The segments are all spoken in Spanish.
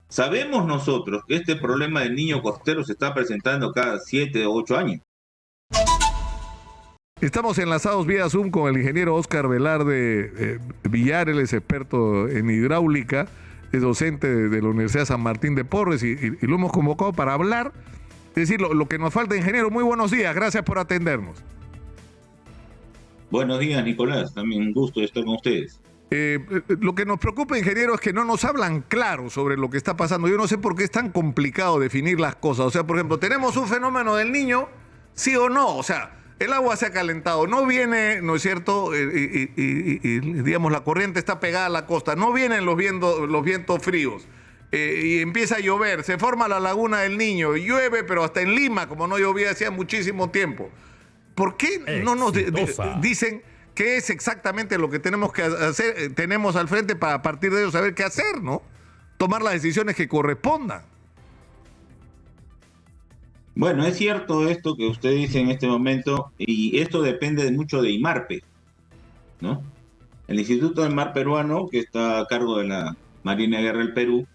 Sabemos nosotros que este problema del niño costero se está presentando cada 7 o 8 años. Estamos enlazados vía Zoom con el ingeniero Óscar Velarde Villar, él es experto en hidráulica, es docente de la Universidad San Martín de Porres y lo hemos convocado para hablar, es decir, lo que nos falta, ingeniero. Muy buenos días, gracias por atendernos. Buenos días, Nicolás, también un gusto estar con ustedes. Lo que nos preocupa, ingeniero, es que no nos hablan claro sobre lo que está pasando. Yo no sé por qué es tan complicado definir las cosas. O sea, por ejemplo, tenemos un fenómeno del Niño, sí o no, o sea, el agua se ha calentado, no viene, ¿no es cierto? Digamos, la corriente está pegada a la costa, no vienen los vientos fríos, y empieza a llover, se forma la laguna del Niño, y llueve, pero hasta en Lima, como no llovía hacía muchísimo tiempo. ¿Por qué no nos dicen qué es exactamente lo que tenemos que hacer? Tenemos al frente para a partir de ello saber qué hacer, ¿no? Tomar las decisiones que correspondan. Bueno, es cierto esto que usted dice en este momento, y esto depende mucho de IMARPE, ¿no? El Instituto del Mar Peruano, que está a cargo de la Marina de Guerra del Perú,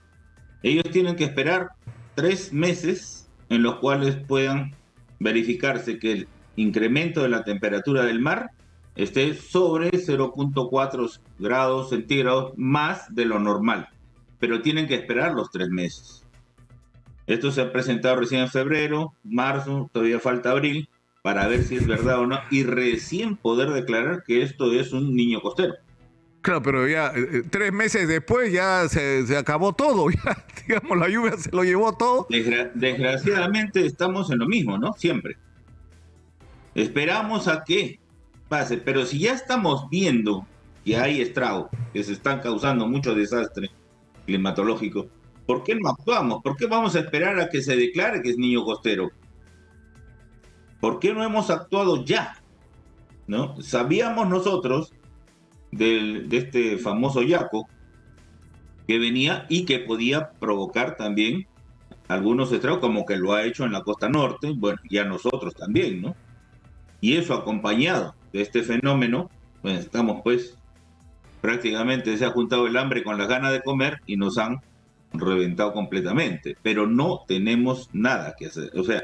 ellos tienen que esperar 3 meses en los cuales puedan verificarse que el incremento de la temperatura del mar esté sobre 0,4 grados centígrados más de lo normal, pero tienen que esperar los 3 meses. Esto se ha presentado recién en febrero, marzo, todavía falta abril, para ver si es verdad o no, y recién poder declarar que esto es un niño costero. Claro, pero ya 3 meses después ya se acabó todo, ya, digamos, la lluvia se lo llevó todo. Desgraciadamente estamos en lo mismo, ¿no? Siempre. Esperamos a que pase, pero si ya estamos viendo que hay estragos, que se están causando mucho desastre climatológico, ¿por qué no actuamos? ¿Por qué vamos a esperar a que se declare que es niño costero? ¿Por qué no hemos actuado ya? ¿No? Sabíamos nosotros de este famoso Yaco que venía y que podía provocar también algunos estragos, como que lo ha hecho en la costa norte, bueno, ya nosotros también, ¿no? Y eso acompañado de este fenómeno, pues estamos pues prácticamente se ha juntado el hambre con las ganas de comer y nos han reventado completamente, pero no tenemos nada que hacer, o sea,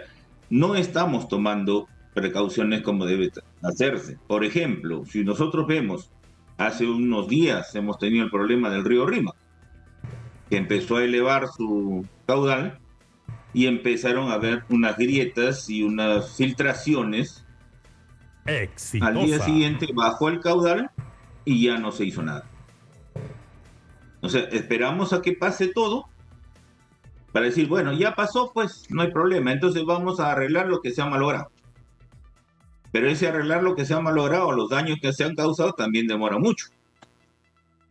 no estamos tomando precauciones como debe hacerse. Por ejemplo, si nosotros vemos, hace unos días hemos tenido el problema del río Rímac, que empezó a elevar su caudal y empezaron a haber unas grietas y unas filtraciones. Exitosa. Al día siguiente bajó el caudal y ya no se hizo nada. O sea, esperamos a que pase todo para decir, bueno, ya pasó, pues no hay problema, entonces vamos a arreglar lo que se ha malogrado. Pero ese arreglar lo que se ha malogrado, los daños que se han causado, también demora mucho.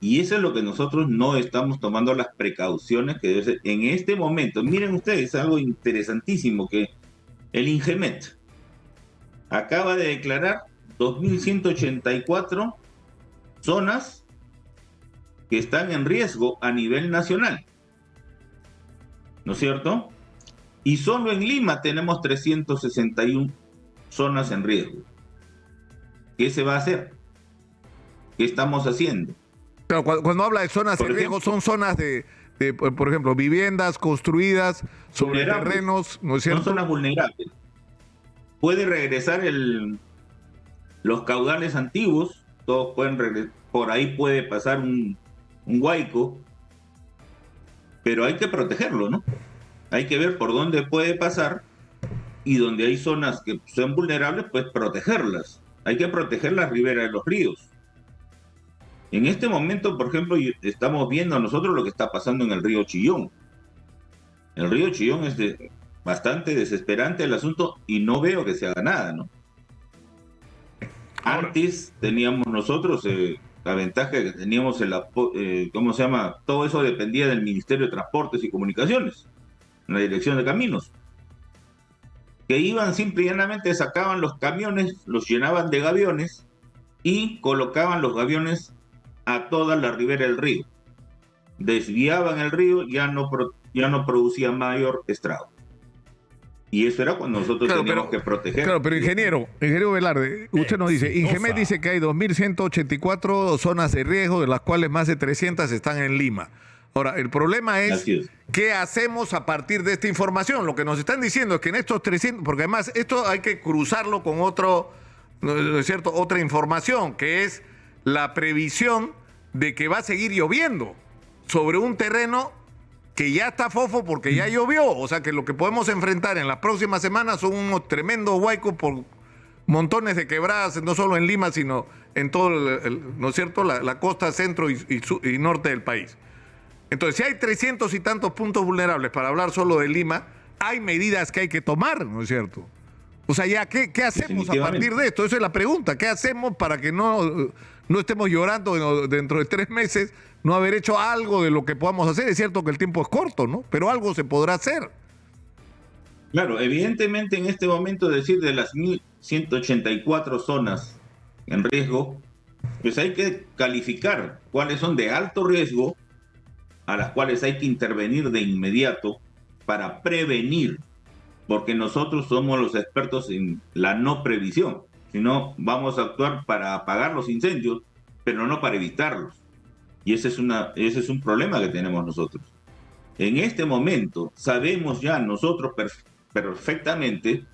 Y eso es lo que nosotros no estamos tomando las precauciones que debe ser. En este momento, miren ustedes, algo interesantísimo que el INGEMET acaba de declarar 2.184 zonas que están en riesgo a nivel nacional, ¿no es cierto? Y solo en Lima tenemos 361 zonas en riesgo. ¿Qué se va a hacer? ¿Qué estamos haciendo? Claro, cuando habla de zonas de riesgo, son zonas de, por ejemplo, viviendas construidas sobre terrenos, ¿no es cierto? Son zonas vulnerables. Puede regresar los caudales antiguos, todos pueden regresar, por ahí puede pasar un huaico, pero hay que protegerlo, ¿no? Hay que ver por dónde puede pasar y donde hay zonas que son vulnerables, pues protegerlas. Hay que proteger las riberas de los ríos. En este momento, por ejemplo, estamos viendo nosotros lo que está pasando en el río Chillón. El río Chillón es bastante desesperante el asunto y no veo que se haga nada, ¿no? Antes teníamos nosotros la ventaja que teníamos ¿cómo se llama? Todo eso dependía del Ministerio de Transportes y Comunicaciones, en la Dirección de Caminos, que iban simple y llanamente, sacaban los camiones, los llenaban de gaviones y colocaban los gaviones a toda la ribera del río. Desviaban el río, ya no producía mayor estrago. Y eso era cuando nosotros teníamos que proteger. Claro, pero ingeniero Velarde, usted nos dice, INGEMET dice que hay 2.184 zonas de riesgo, de las cuales más de 300 están en Lima. Ahora, el problema es, Así es. ¿qué hacemos a partir de esta información? Lo que nos están diciendo es que en estos 300, porque además esto hay que cruzarlo con ¿no es cierto?, otra información, que es la previsión de que va a seguir lloviendo sobre un terreno que ya está fofo porque ya llovió. O sea que lo que podemos enfrentar en las próximas semanas son unos tremendos huaicos por montones de quebradas, no solo en Lima, sino en todo, ¿no es cierto?, la costa centro y norte del país. Entonces, si hay 300 y tantos puntos vulnerables, para hablar solo de Lima, hay medidas que hay que tomar, ¿no es cierto? O sea, ya, ¿qué hacemos a partir de esto? Esa es la pregunta. ¿Qué hacemos para que no estemos llorando dentro de 3 meses no haber hecho algo de lo que podamos hacer? Es cierto que el tiempo es corto, ¿no? Pero algo se podrá hacer. Claro, evidentemente en este momento decir de las 1.184 zonas en riesgo, pues hay que calificar cuáles son de alto riesgo, a las cuales hay que intervenir de inmediato para prevenir, porque nosotros somos los expertos en la no previsión, sino vamos a actuar para apagar los incendios, pero no para evitarlos. Y ese es un problema que tenemos nosotros. En este momento sabemos ya nosotros perfectamente,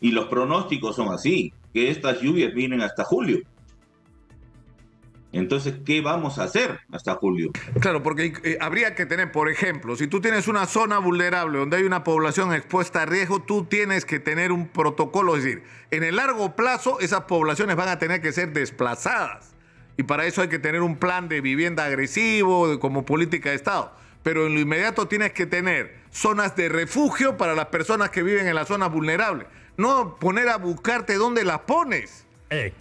y los pronósticos son así, que estas lluvias vienen hasta julio. Entonces, ¿qué vamos a hacer hasta julio? Claro, porque habría que tener, por ejemplo, si tú tienes una zona vulnerable donde hay una población expuesta a riesgo, tú tienes que tener un protocolo, es decir, en el largo plazo esas poblaciones van a tener que ser desplazadas y para eso hay que tener un plan de vivienda agresivo como política de Estado. Pero en lo inmediato tienes que tener zonas de refugio para las personas que viven en las zonas vulnerables. No poner a buscarte dónde las pones.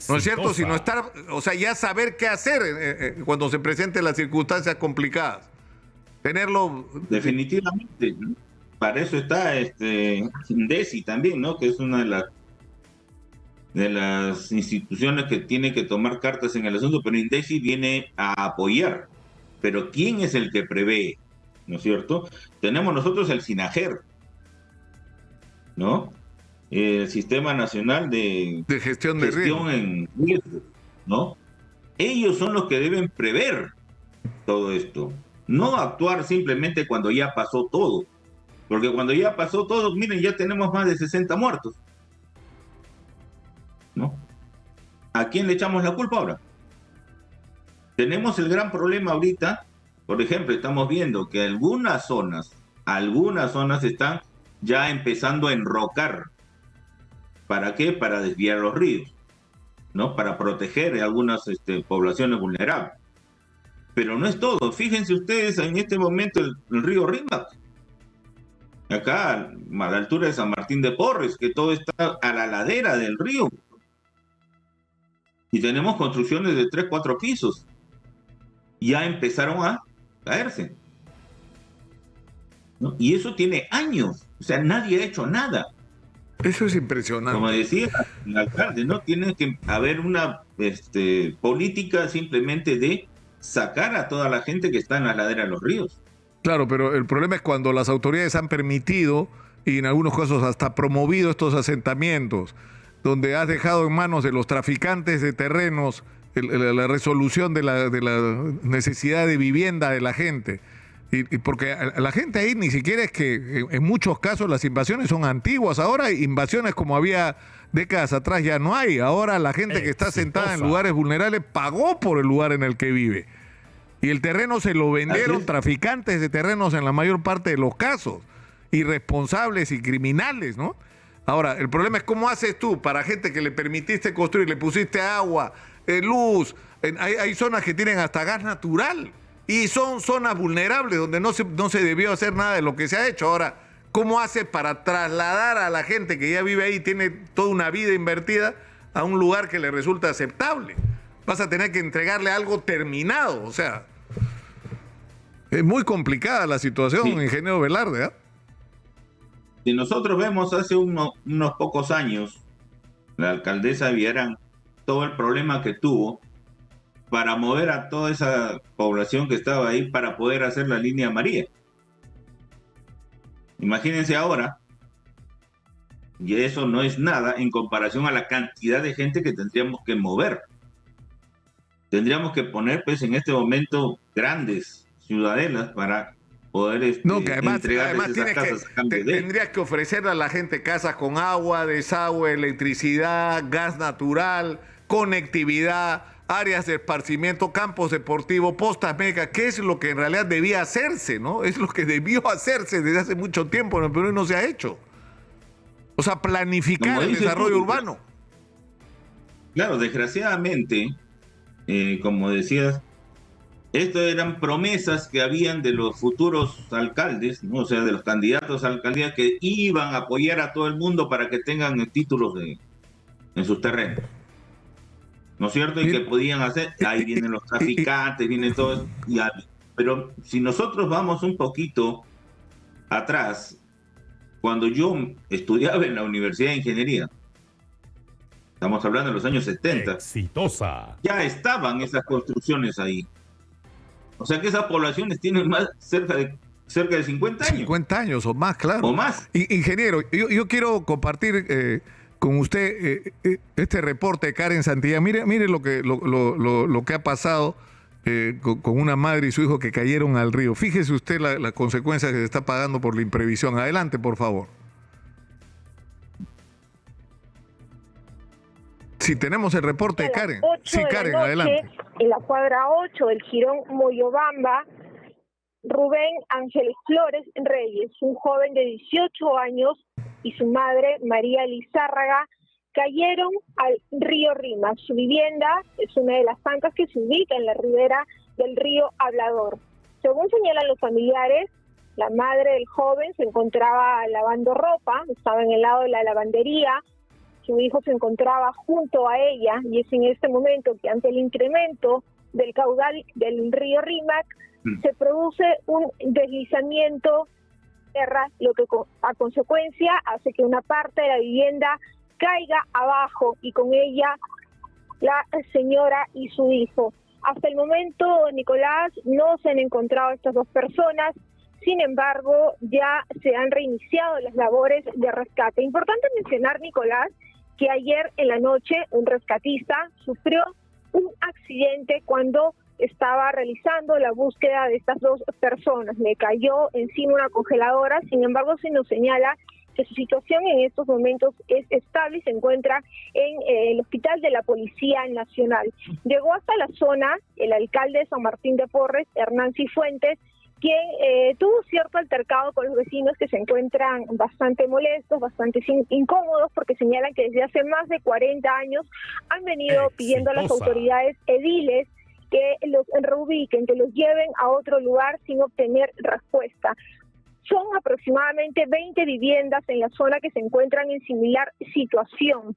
¿No es cierto? Sino estar, o sea, ya saber qué hacer cuando se presenten las circunstancias complicadas. Tenerlo. Definitivamente, ¿no? Para eso está INDECI también, ¿no? Que es una de las instituciones que tiene que tomar cartas en el asunto, pero INDECI viene a apoyar. Pero ¿quién es el que prevé? ¿No es cierto? Tenemos nosotros el SINAGER, ¿no? El Sistema Nacional de Gestión de Riesgo. En riesgo, ¿no? Ellos son los que deben prever todo esto, no actuar simplemente cuando ya pasó todo, porque cuando ya pasó todo, miren, ya tenemos más de 60 muertos, ¿no? ¿A quién le echamos la culpa ahora? Tenemos el gran problema ahorita, por ejemplo, estamos viendo que algunas zonas están ya empezando a enrocar. ¿Para qué? Para desviar los ríos, ¿no? Para proteger a algunas poblaciones vulnerables. Pero no es todo. Fíjense ustedes en este momento el río Rímac. Acá, a la altura de San Martín de Porres, que todo está a la ladera del río. Y tenemos construcciones de 3, 4 pisos. Ya empezaron a caerse, ¿no? Y eso tiene años. O sea, nadie ha hecho nada. Eso es impresionante. Como decía el alcalde, ¿no? Tiene que haber una política simplemente de sacar a toda la gente que está en la ladera de los ríos. Claro, pero el problema es cuando las autoridades han permitido y en algunos casos hasta promovido estos asentamientos, donde has dejado en manos de los traficantes de terrenos la resolución de la necesidad de vivienda de la gente. Y porque la gente ahí ni siquiera es que en muchos casos las invasiones son antiguas. Ahora invasiones como había décadas atrás ya no hay. Ahora la gente que está sentada en lugares vulnerables pagó por el lugar en el que vive. Y el terreno se lo vendieron traficantes de terrenos en la mayor parte de los casos. Irresponsables y criminales, ¿no? Ahora, el problema es cómo haces tú para gente que le permitiste construir, le pusiste agua, luz. Hay zonas que tienen hasta gas natural. Y son zonas vulnerables donde no se debió hacer nada de lo que se ha hecho. Ahora, ¿cómo hace para trasladar a la gente que ya vive ahí, tiene toda una vida invertida, a un lugar que le resulta aceptable? Vas a tener que entregarle algo terminado. O sea, es muy complicada la situación, ingeniero Velarde, ¿eh? Si nosotros vemos hace unos pocos años, la alcaldesa Villarán, todo el problema que tuvo para mover a toda esa población que estaba ahí para poder hacer la línea María. Imagínense ahora, y eso no es nada en comparación a la cantidad de gente que tendríamos que mover. Tendríamos que poner, pues, en este momento grandes ciudadelas para poder No, que además entregarles esas casas a cambio de... tendrías que ofrecerle a la gente casas con agua, desagüe, electricidad, gas natural, conectividad, áreas de esparcimiento, campos deportivos, postas médicas, que es lo que en realidad debía hacerse, ¿no? Es lo que debió hacerse desde hace mucho tiempo en el Perú y no se ha hecho. O sea, planificar el desarrollo urbano. Claro, desgraciadamente, como decías, estas eran promesas que habían de los futuros alcaldes, ¿no? O sea, de los candidatos a alcaldía que iban a apoyar a todo el mundo para que tengan títulos en sus terrenos. ¿No es cierto? Y que podían hacer, ahí vienen los traficantes, vienen todos. Pero si nosotros vamos un poquito atrás, cuando yo estudiaba en la Universidad de Ingeniería, estamos hablando de los años 70, Exitosa. ya estaban esas construcciones ahí. O sea que esas poblaciones tienen más cerca de 50 años. 50 años o más, claro. O más. Ingeniero, yo quiero compartir con usted este reporte de Karen Santillán. Mire lo que ha pasado con una madre y su hijo que cayeron al río. Fíjese usted la consecuencia que se está pagando por la imprevisión. Adelante, por favor. Si tenemos el reporte de Karen. Sí, Karen, adelante. En la cuadra 8 del Jirón Moyobamba, Rubén Ángeles Flores Reyes, un joven de 18 años, y su madre, María Lizárraga, cayeron al río Rima. Su vivienda es una de las tantas que se ubica en la ribera del río Hablador. Según señalan los familiares, la madre del joven se encontraba lavando ropa, estaba en el lado de la lavandería. Su hijo se encontraba junto a ella y es en este momento que ante el incremento del caudal del río Rímac se produce un deslizamiento de tierra, lo que a consecuencia hace que una parte de la vivienda caiga abajo y con ella la señora y su hijo. Hasta el momento, Nicolás, no se han encontrado estas dos personas. Sin embargo, ya se han reiniciado las labores de rescate. Importante mencionar, Nicolás, que ayer en la noche un rescatista sufrió un accidente cuando estaba realizando la búsqueda de estas dos personas. Le cayó encima una congeladora, sin embargo se nos señala que su situación en estos momentos es estable y se encuentra en el hospital de la Policía Nacional. Llegó hasta la zona el alcalde de San Martín de Porres, Hernán Cifuentes, quien tuvo cierto altercado con los vecinos que se encuentran bastante molestos, bastante incómodos, porque señalan que desde hace más de 40 años han venido pidiendo a las autoridades ediles que los reubiquen, que los lleven a otro lugar sin obtener respuesta. Son aproximadamente 20 viviendas en la zona que se encuentran en similar situación.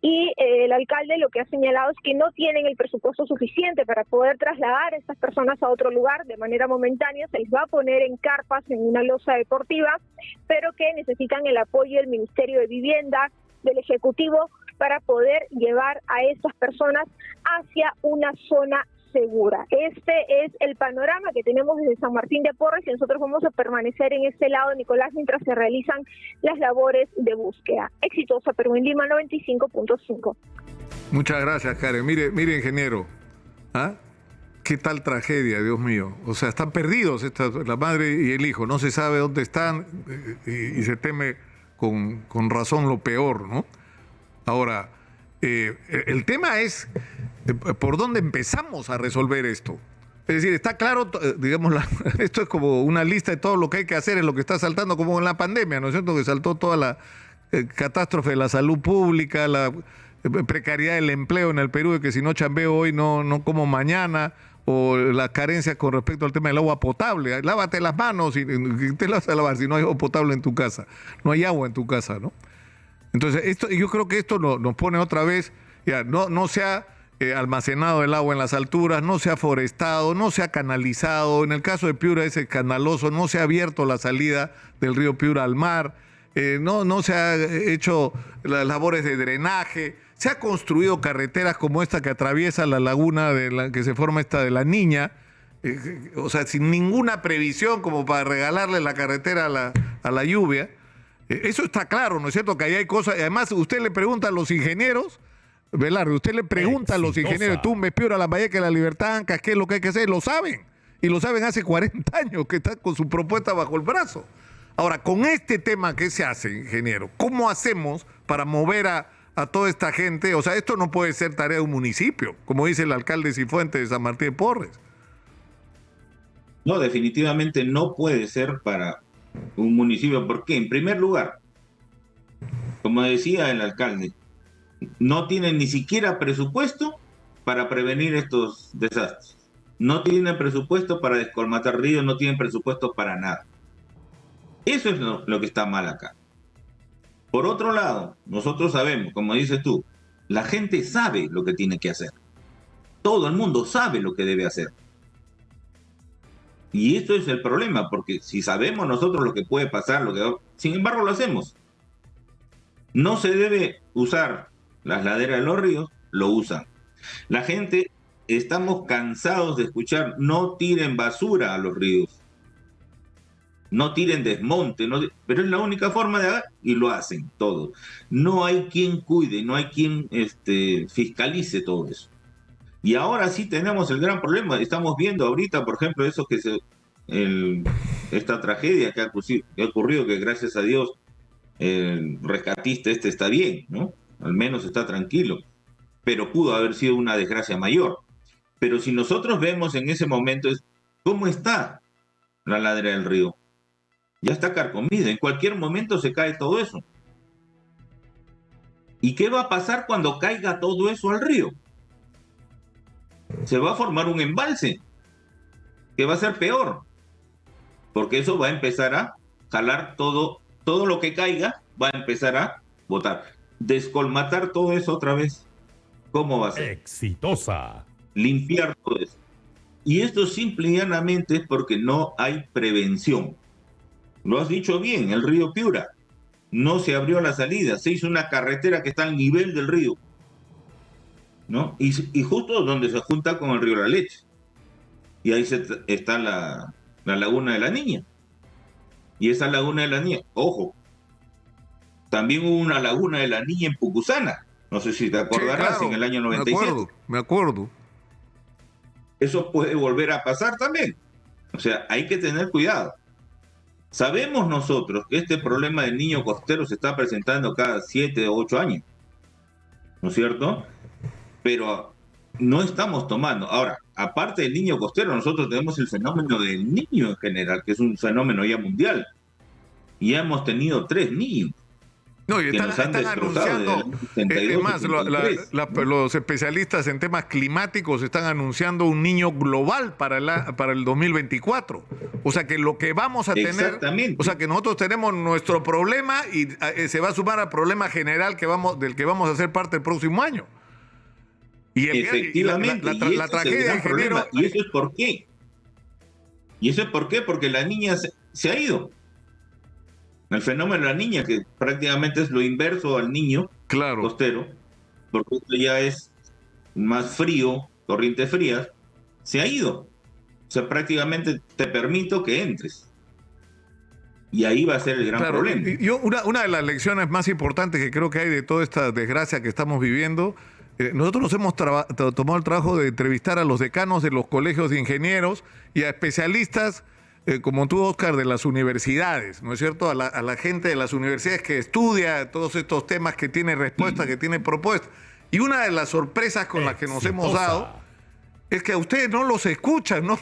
Y el alcalde lo que ha señalado es que no tienen el presupuesto suficiente para poder trasladar a estas personas a otro lugar de manera momentánea. Se les va a poner en carpas en una losa deportiva, pero que necesitan el apoyo del Ministerio de Vivienda, del Ejecutivo, para poder llevar a estas personas hacia una zona segura. Este es el panorama que tenemos desde San Martín de Porres y nosotros vamos a permanecer en este lado, Nicolás, mientras se realizan las labores de búsqueda. Exitosa Perú en Lima 95.5. Muchas gracias, Karen. Mire, ingeniero, ¿ah? ¿Qué tal tragedia, Dios mío? O sea, están perdidos la madre y el hijo, no se sabe dónde están y se teme con razón lo peor, ¿no? Ahora, el tema es por dónde empezamos a resolver esto. Es decir, está claro, digamos, esto es como una lista de todo lo que hay que hacer en lo que está saltando, como en la pandemia, ¿no es cierto? Que saltó toda la catástrofe de la salud pública, la precariedad del empleo en el Perú, de que si no chambeo hoy no como mañana, o las carencias con respecto al tema del agua potable. Lávate las manos y te las vas a lavar si no hay agua potable en tu casa, no hay agua en tu casa, ¿no? Entonces, yo creo que esto nos pone otra vez, ya, no se ha almacenado el agua en las alturas, no se ha forestado, no se ha canalizado. En el caso de Piura es escandaloso, no se ha abierto la salida del río Piura al mar, no se ha hecho las labores de drenaje, se ha construido carreteras como esta que atraviesa la laguna que se forma esta de la Niña, o sea, sin ninguna previsión como para regalarle la carretera a la lluvia. Eso está claro, ¿no es cierto? Que ahí hay cosas, y además usted le pregunta a los ingenieros, Velarde, usted le pregunta a los ingenieros, Tumbes, Piura, Lambayeque, La Libertad, Ancas, qué es lo que hay que hacer, lo saben. Y lo saben hace 40 años que están con su propuesta bajo el brazo. Ahora, con este tema que se hace, ingeniero, ¿cómo hacemos para mover a toda esta gente? O sea, esto no puede ser tarea de un municipio, como dice el alcalde Cifuentes de San Martín de Porres. No, definitivamente no puede ser para un municipio. ¿Por qué? En primer lugar, como decía el alcalde, no tienen ni siquiera presupuesto para prevenir estos desastres. No tienen presupuesto para descolmatar ríos, no tienen presupuesto para nada. Eso es lo que está mal acá. Por otro lado, nosotros sabemos, como dices tú, la gente sabe lo que tiene que hacer. Todo el mundo sabe lo que debe hacer. Y esto es el problema, porque si sabemos nosotros lo que puede pasar, sin embargo lo hacemos. No se debe usar las laderas de los ríos, lo usan. La gente, estamos cansados de escuchar, no tiren basura a los ríos, no tiren desmonte, pero es la única forma de hacer y lo hacen todos. No hay quien cuide, no hay quien fiscalice todo eso. Y ahora sí tenemos el gran problema. Estamos viendo ahorita, por ejemplo, eso esta tragedia que ha ocurrido, que gracias a Dios el rescatista está bien, ¿no? Al menos está tranquilo. Pero pudo haber sido una desgracia mayor. Pero si nosotros vemos en ese momento, ¿cómo está la ladera del río? Ya está carcomida. En cualquier momento se cae todo eso. ¿Y qué va a pasar cuando caiga todo eso al río? Se va a formar un embalse que va a ser peor, porque eso va a empezar a jalar todo lo que caiga, va a empezar a botar. Descolmatar todo eso otra vez, ¿cómo va a ser? Exitosa. Limpiar todo eso. Y esto simple y llanamente es porque no hay prevención. Lo has dicho bien, el río Piura no se abrió la salida, se hizo una carretera que está al nivel del río, ¿no? Y justo donde se junta con el río La Leche. Y ahí está la Laguna de la Niña. Y esa Laguna de la Niña, ojo, también hubo una Laguna de la Niña en Pucusana. No sé si te acordarás, sí, claro, en el año 97. Me acuerdo. Eso puede volver a pasar también. O sea, hay que tener cuidado. Sabemos nosotros que este problema del niño costero se está presentando cada 7 o 8 años. ¿No es cierto? Pero no estamos tomando. Ahora, aparte del niño costero, nosotros tenemos el fenómeno del niño en general, que es un fenómeno ya mundial. Y ya hemos tenido 3 niños. No, y están anunciando, además, los especialistas en temas climáticos están anunciando un niño global para el 2024. O sea que lo que vamos a tener, o sea que nosotros tenemos nuestro problema y se va a sumar al problema general del que vamos a ser parte el próximo año. Y efectivamente, la tragedia en general. ¿Y eso es por qué? Porque la niña se ha ido. El fenómeno de la niña, que prácticamente es lo inverso al niño costero, porque esto ya es más frío, corrientes frías, se ha ido. O sea, prácticamente te permito que entres. Y ahí va a ser el gran problema. Una de las lecciones más importantes que creo que hay de toda esta desgracia que estamos viviendo, nosotros nos hemos tomado el trabajo de entrevistar a los decanos de los colegios de ingenieros y a especialistas como tú, Oscar, de las universidades, ¿no es cierto? A la gente de las universidades que estudia todos estos temas, que tiene respuestas, que tiene propuestas. Y una de las sorpresas con las que nos hemos dado es que a ustedes no los escuchan, no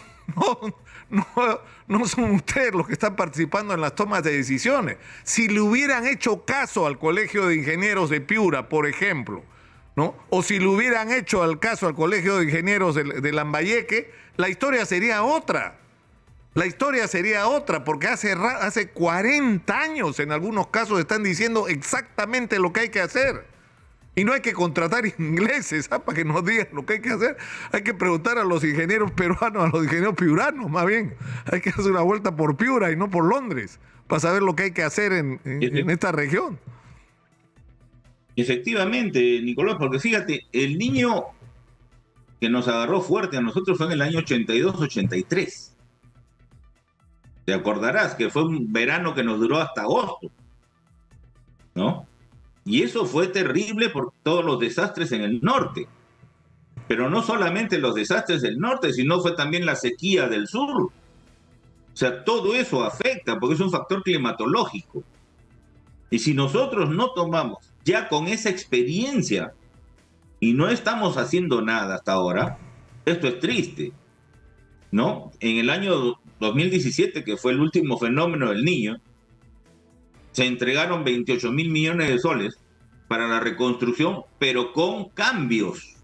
son ustedes los que están participando en las tomas de decisiones. Si le hubieran hecho caso al Colegio de Ingenieros de Piura, por ejemplo, ¿no? O si le hubieran hecho caso al Colegio de Ingenieros de Lambayeque, la historia sería otra. La historia sería otra, porque hace 40 años en algunos casos están diciendo exactamente lo que hay que hacer. Y no hay que contratar ingleses para que nos digan lo que hay que hacer. Hay que preguntar a los ingenieros peruanos, a los ingenieros piuranos, más bien. Hay que hacer una vuelta por Piura y no por Londres para saber lo que hay que hacer en esta región. Efectivamente, Nicolás, porque fíjate, el niño que nos agarró fuerte a nosotros fue en el año 82-83. Te acordarás que fue un verano que nos duró hasta agosto, ¿no? Y eso fue terrible por todos los desastres en el norte. Pero no solamente los desastres del norte, sino fue también la sequía del sur. O sea, todo eso afecta porque es un factor climatológico. Y si nosotros no tomamos ya con esa experiencia y no estamos haciendo nada hasta ahora, esto es triste, ¿no? En el año 2017, que fue el último fenómeno del Niño, se entregaron 28.000 millones de soles para la reconstrucción, pero con cambios.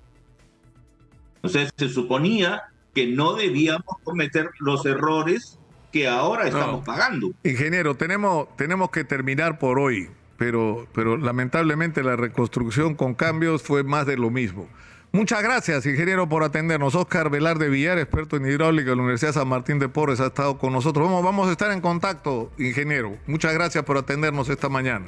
O sea, se suponía que no debíamos cometer los errores que ahora estamos pagando. Ingeniero, tenemos que terminar por hoy, pero lamentablemente la reconstrucción con cambios fue más de lo mismo. Muchas gracias, ingeniero, por atendernos. Óscar Velarde Villar, experto en hidráulica de la Universidad San Martín de Porres, ha estado con nosotros. Vamos a estar en contacto, ingeniero. Muchas gracias por atendernos esta mañana.